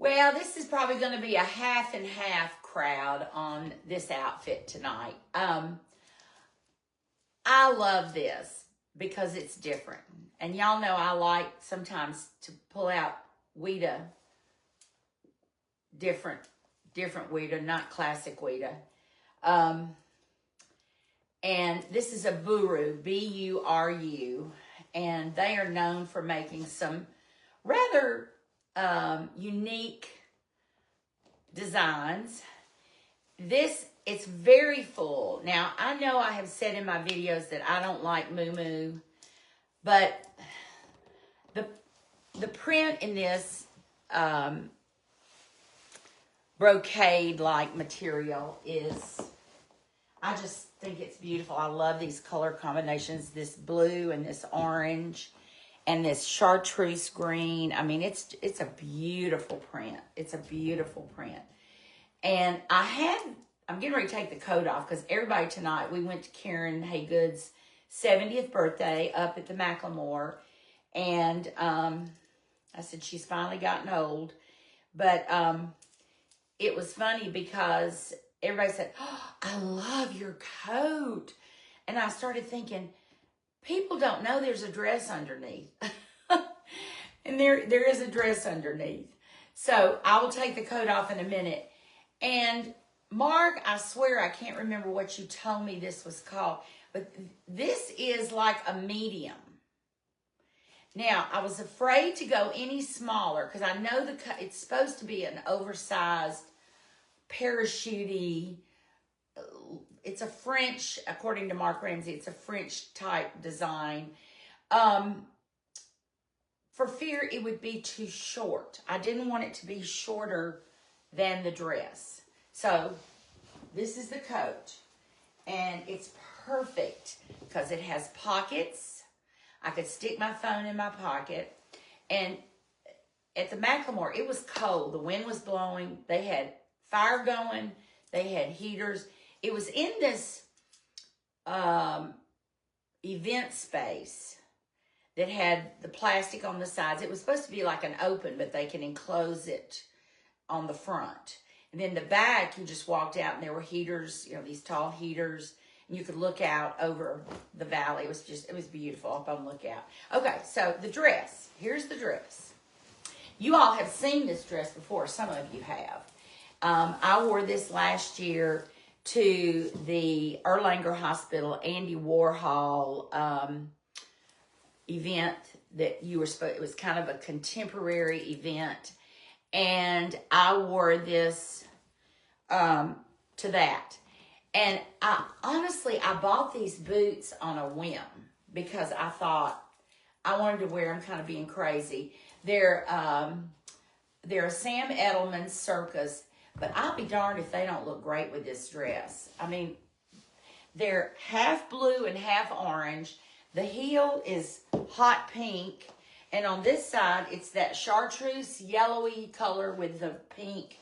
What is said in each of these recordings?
Well, this is probably going to be a half and half crowd on this outfit tonight. I love this because it's different. And y'all know I like sometimes to pull out Weta, different Weta, not classic Weta. And this is a Buru, B-U-R-U. And they are known for making some rather unique designs. It's very full. Now, I know I have said in my videos that I don't like moo-moo, but the print in this brocade-like material is, I just think it's beautiful. I love these color combinations, this blue and this orange and this chartreuse green. I mean, it's a beautiful print. It's a beautiful print. And I'm getting ready to take the coat off because everybody tonight, we went to Karen Haygood's 70th birthday up at the Macklemore. And I said, she's finally gotten old. But it was funny because everybody said, oh, I love your coat. And I started thinking, people don't know there's a dress underneath. And there is a dress underneath. So I will take the coat off in a minute. And Mark, I swear I can't remember what you told me this was called, but this is like a medium. Now, I was afraid to go any smaller because I know it's supposed to be an oversized, parachute-y. It's a French, according to Mark Ramsey, it's a French type design. For fear it would be too short. I didn't want it to be shorter than the dress. So this is the coat, and it's perfect because it has pockets. I could stick my phone in my pocket. And at the Macklemore, it was cold. The wind was blowing. They had fire going. They had heaters. It was in this event space that had the plastic on the sides. It was supposed to be like an open, but they can enclose it on the front. And then the back, you just walked out and there were heaters, you know, these tall heaters, and you could look out over the valley. It was beautiful up on the lookout. Okay, so the dress. Here's the dress. You all have seen this dress before. Some of you have. I wore this last year to the Erlanger Hospital Andy Warhol event that you were supposed, it was kind of a contemporary event. And I wore this to that. And I bought these boots on a whim because I thought I wanted to wear them kind of being crazy. They're a Sam Edelman Circus, but I'll be darned if they don't look great with this dress. I mean, they're half blue and half orange. The heel is hot pink. And on this side, it's that chartreuse yellowy color with the pink.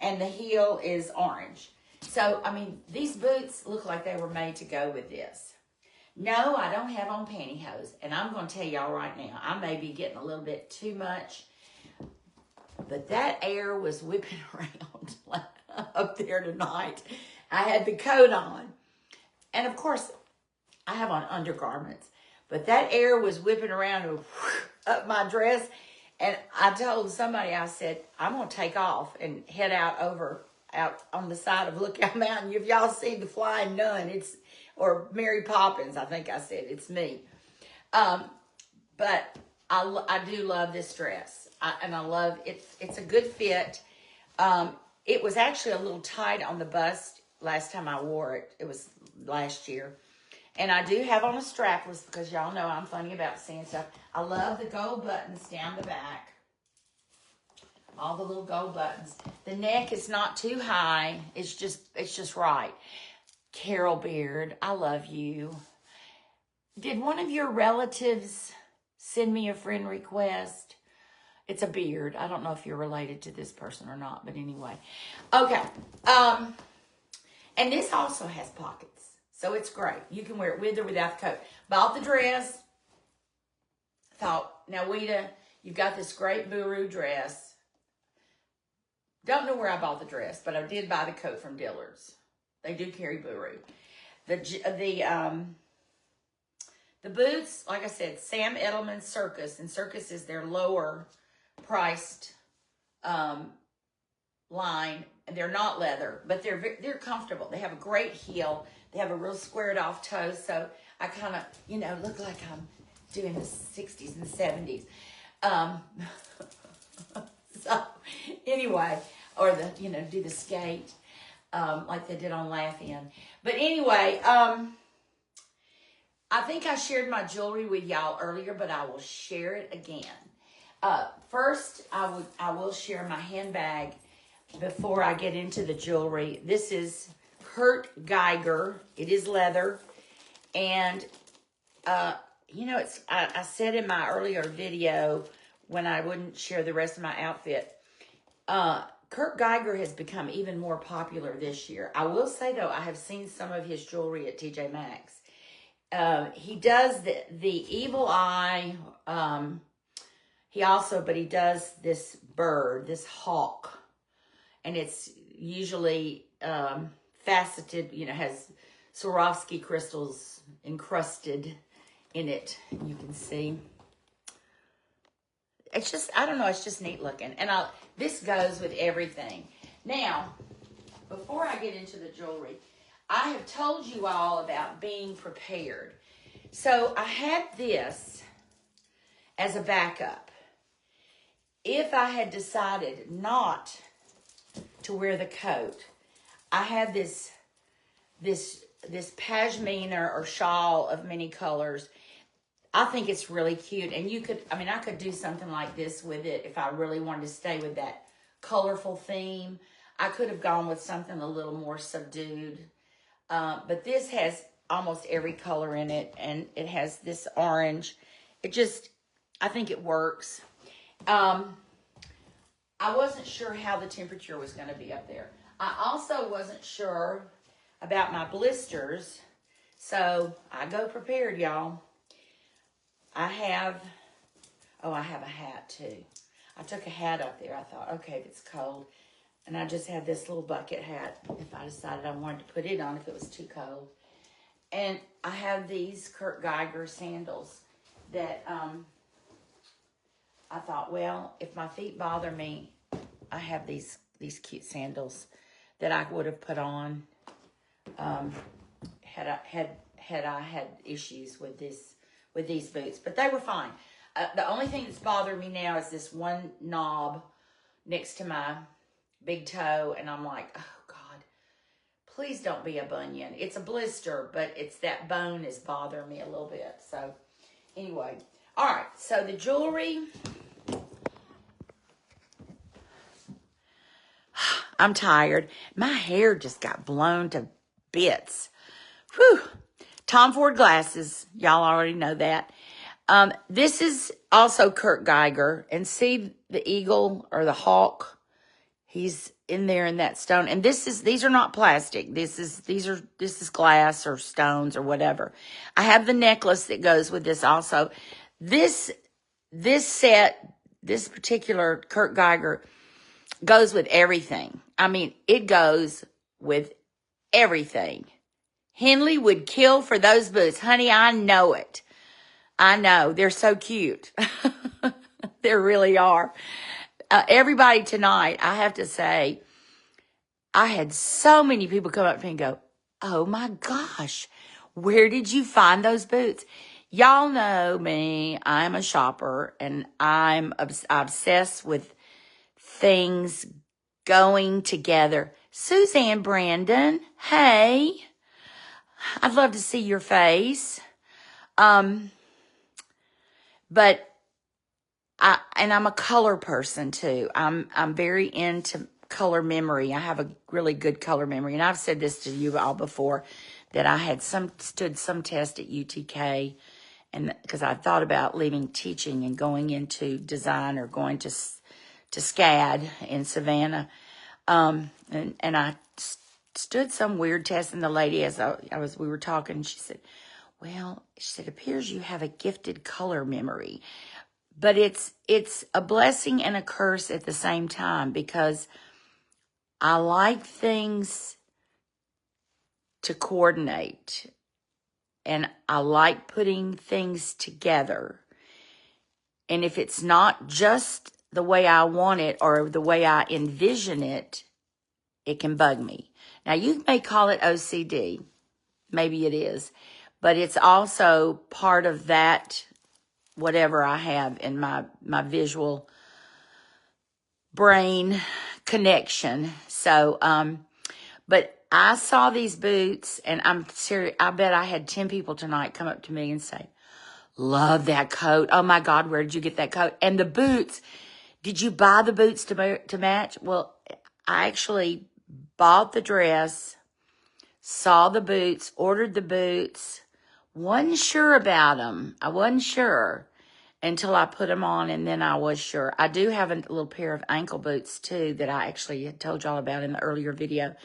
And the heel is orange. So, I mean, these boots look like they were made to go with this. No, I don't have on pantyhose. And I'm going to tell y'all right now, I may be getting a little bit too much. But that air was whipping around up there tonight. I had the coat on. And, of course, I have on undergarments. But that air was whipping around up my dress. And I told somebody, I said, I'm going to take off and head out on the side of Lookout Mountain. If y'all see the Flying Nun, or Mary Poppins, I think I said, it's me. But I do love this dress. And I love it. It's a good fit. It was actually a little tight on the bust last time I wore it. It was last year. And I do have on a strapless because y'all know I'm funny about seeing stuff. I love the gold buttons down the back. All the little gold buttons. The neck is not too high. It's just right. Carol Beard, I love you. Did one of your relatives send me a friend request? It's a beard. I don't know if you're related to this person or not, but anyway. Okay. And this also has pockets. So it's great. You can wear it with or without the coat. Bought the dress. Thought, now, Weta, you've got this great Buru dress. Don't know where I bought the dress, but I did buy the coat from Dillard's. They do carry Buru. The boots, like I said, Sam Edelman Circus, and Circus is their lower priced line, and they're not leather, but they're comfortable. They have a great heel. They have a real squared off toe, so I kind of, look like I'm doing the 60s and 70s. So anyway, or do the skate like they did on Laugh In. But anyway, I think I shared my jewelry with y'all earlier, but I will share it again. First, I will share my handbag before I get into the jewelry. This is Kurt Geiger. It is leather, and I said in my earlier video when I wouldn't share the rest of my outfit, Kurt Geiger has become even more popular this year. I will say, though, I have seen some of his jewelry at TJ Maxx. He does the evil eye. He does this bird, this hawk, and it's usually faceted, has Swarovski crystals encrusted in it. You can see. It's just, I don't know, it's just neat looking. And this goes with everything. Now, before I get into the jewelry, I have told you all about being prepared. So I had this as a backup. If I had decided not to wear the coat, I had this pashmina or shawl of many colors. I think it's really cute, and I could do something like this with it if I really wanted to stay with that colorful theme. I could have gone with something a little more subdued, but this has almost every color in it, and it has this orange. I think it works. I wasn't sure how the temperature was going to be up there. I also wasn't sure about my blisters, so I go prepared, y'all. I have a hat too. I took a hat up there. I thought, okay, if it's cold. And I just had this little bucket hat if I decided I wanted to put it on if it was too cold. And I have these Kurt Geiger sandals that I thought, well, if my feet bother me, I have these cute sandals that I would have put on had I had issues with these boots, but they were fine. The only thing that's bothering me now is this one knob next to my big toe, and I'm like, oh God, please don't be a bunion. It's a blister, but it's that bone is bothering me a little bit. So anyway, all right, so the jewelry, I'm tired. My hair just got blown to bits. Whew. Tom Ford glasses. Y'all already know that. This is also Kurt Geiger. And see the eagle or the hawk? He's in there in that stone. And these are not plastic. This is glass or stones or whatever. I have the necklace that goes with this also. This set, this particular Kurt Geiger goes with everything. I mean, it goes with everything. Henley would kill for those boots. Honey, I know it. I know. They're so cute. They really are. Everybody tonight, I have to say, I had so many people come up to me and go, oh my gosh, where did you find those boots? Y'all know me. I'm a shopper, and I'm obsessed with things going together. Suzanne Brandon, hey. I'd love to see your face. But I'm a color person too. I'm very into color memory. I have a really good color memory. And I've said this to you all before, that I had stood some test at UTK, and because I thought about leaving teaching and going into design or going to SCAD in Savannah. And I stood some weird test, and the lady, as we were talking, she said, it appears you have a gifted color memory, but it's a blessing and a curse at the same time, because I like things to coordinate, and I like putting things together. And if it's not just the way I want it or the way I envision it, it can bug me. Now, you may call it OCD. Maybe it is. But it's also part of that, whatever I have in my visual brain connection. So, but I saw these boots, and I'm serious. I bet I had 10 people tonight come up to me and say, love that coat. Oh my God, where did you get that coat? And the boots, did you buy the boots to match? Well, I actually bought the dress, saw the boots, ordered the boots, wasn't sure about them. I wasn't sure until I put them on, and then I was sure. I do have a little pair of ankle boots too that I actually had told y'all about in the earlier video.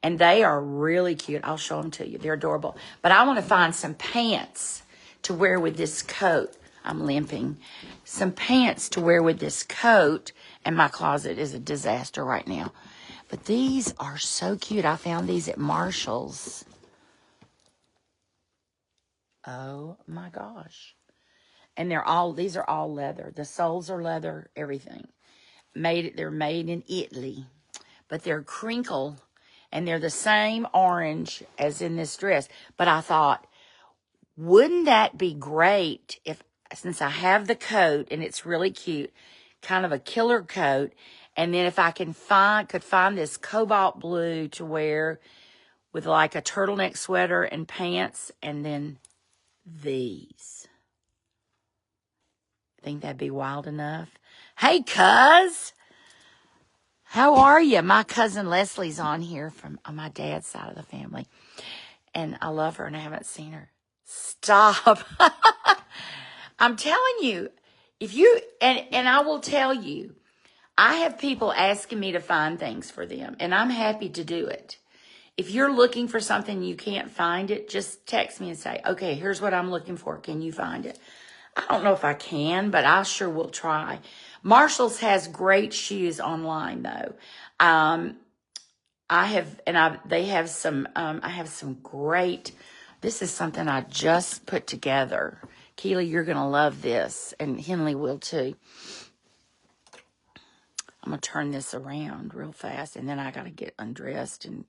And they are really cute. I'll show them to you. They're adorable. But I want to find some pants to wear with this coat. I'm limping. Some pants to wear with this coat. And my closet is a disaster right now. But these are so cute. I found these at Marshall's. Oh my gosh. And these are all leather. The soles are leather, everything. They're made in Italy. But they're crinkle. And they're the same orange as in this dress. But I thought, wouldn't that be great if, since I have the coat and it's really cute, kind of a killer coat, and then if I could find this cobalt blue to wear with like a turtleneck sweater and pants, and then these. Think that'd be wild enough? Hey, cuz! How are you? My cousin Leslie's on here from my dad's side of the family. And I love her, and I haven't seen her. Stop. I'm telling you, and I will tell you, I have people asking me to find things for them, and I'm happy to do it. If you're looking for something and you can't find it, just text me and say, okay, here's what I'm looking for. Can you find it? I don't know if I can, but I sure will try. Marshall's has great shoes online, though. I have some great, this is something I just put together. Keely, you're going to love this, and Henley will too. I'm going to turn this around real fast, and then I got to get undressed and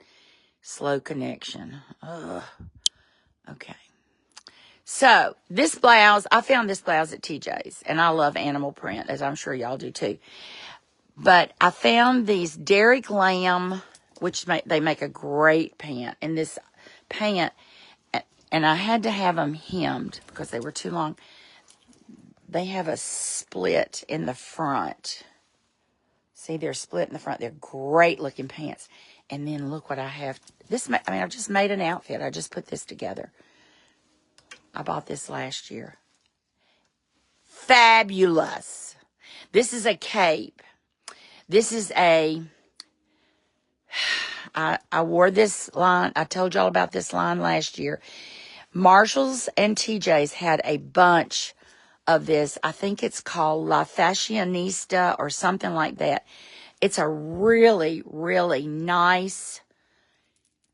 slow connection. Ugh. Okay. So this blouse, I found this blouse at TJ's, and I love animal print, as I'm sure y'all do too. But I found these Derek Lamb, which they make a great pant. And this pant, and I had to have them hemmed because they were too long. They have a split in the front. See, they're split in the front. They're great looking pants. And then look what I have. I just made an outfit. I just put this together. I bought this last year. Fabulous. This is a cape. This is I wore this line. I told y'all about this line last year. Marshall's and TJ's had a bunch of this. I think it's called La Fashionista or something like that. It's a really, really nice,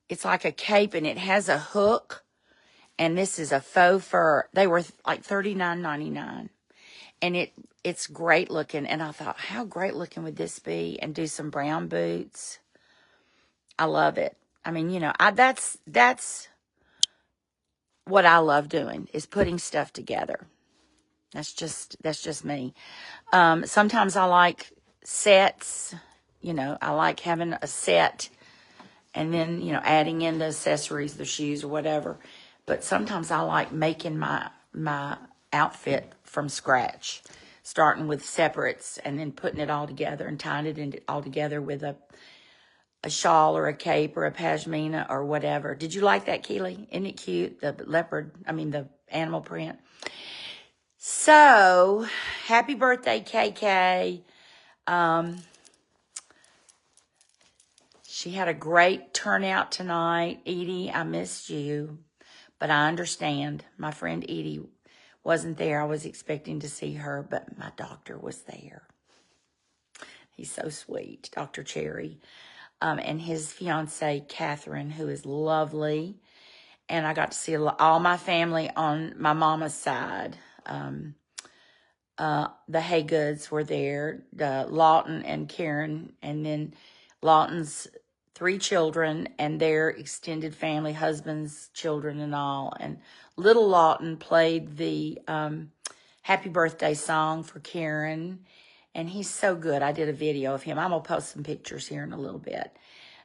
it's like a cape, and it has a hook. And this is a faux fur. They were like $39.99. And it's great looking. And I thought, how great looking would this be? And do some brown boots. I love it. I mean, that's what I love doing, is putting stuff together. That's just me. Sometimes I like sets. I like having a set and then, adding in the accessories, the shoes or whatever. But sometimes I like making my outfit from scratch, starting with separates and then putting it all together and tying it all together with a shawl or a cape or a pashmina or whatever. Did you like that, Keely? Isn't it cute? The animal print. So, happy birthday, KK. She had a great turnout tonight. Edie, I missed you, but I understand. My friend Edie wasn't there. I was expecting to see her, but my doctor was there. He's so sweet, Dr. Cherry. and his fiancee, Catherine, who is lovely. And I got to see all my family on my mama's side. The Haygoods were there, Lawton and Karen, and then Lawton's 3 children and their extended family, husbands, children, and all. And little Lawton played the happy birthday song for Karen, and he's so good. I did a video of him. I'm going to post some pictures here in a little bit.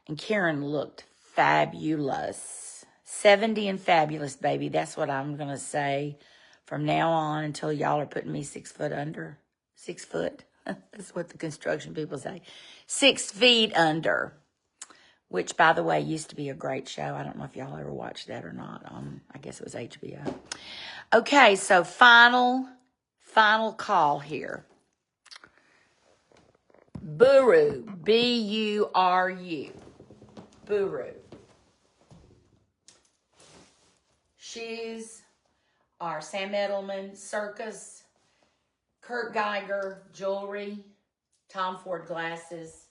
And Karen looked fabulous. 70 and fabulous, baby. That's what I'm going to say from now on until y'all are putting me 6 foot under. 6 foot. That's what the construction people say. 6 feet under. Which, by the way, used to be a great show. I don't know if y'all ever watched that or not. I guess it was HBO. Okay, so final call here. Buru. B-U-R-U. Buru. Shoes are Sam Edelman, Circus, Kurt Geiger, jewelry, Tom Ford glasses,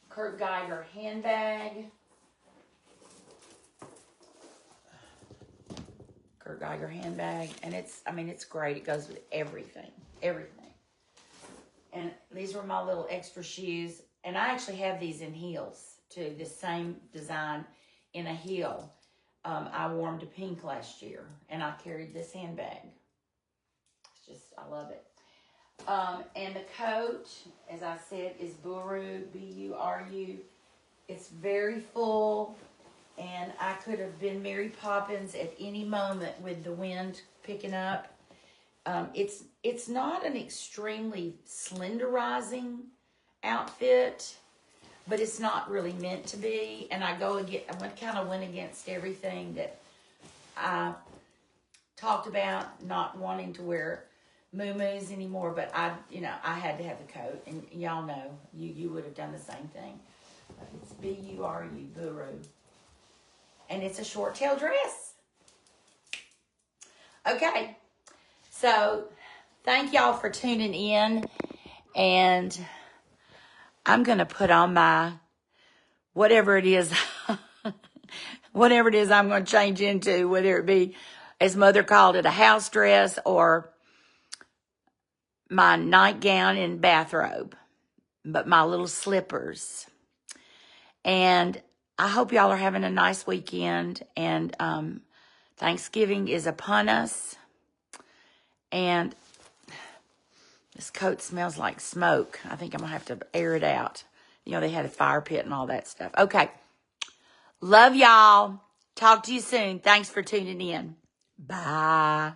Kurt Geiger handbag, Kurt Geiger handbag, and it's great. It goes with everything. And these were my little extra shoes, and I actually have these in heels too, this same design in a heel. I wore them to pink last year, and I carried this handbag. It's just, I love it. And the coat, as I said, is Buru, B-U-R-U. It's very full, and I could have been Mary Poppins at any moment with the wind picking up. It's not an extremely slenderizing outfit, but it's not really meant to be. And I kind of went against everything that I talked about, not wanting to wear muumuus anymore. But I had to have the coat, and y'all know you would have done the same thing. It's B-U-R-U, Buru, and it's a short tail dress. Okay, so thank y'all for tuning in, and I'm going to put on my, whatever it is I'm going to change into, whether it be, as Mother called it, a house dress or my nightgown and bathrobe, but my little slippers. And I hope y'all are having a nice weekend, and Thanksgiving is upon us, and this coat smells like smoke. I think I'm going to have to air it out. You know, they had a fire pit and all that stuff. Okay. Love y'all. Talk to you soon. Thanks for tuning in. Bye.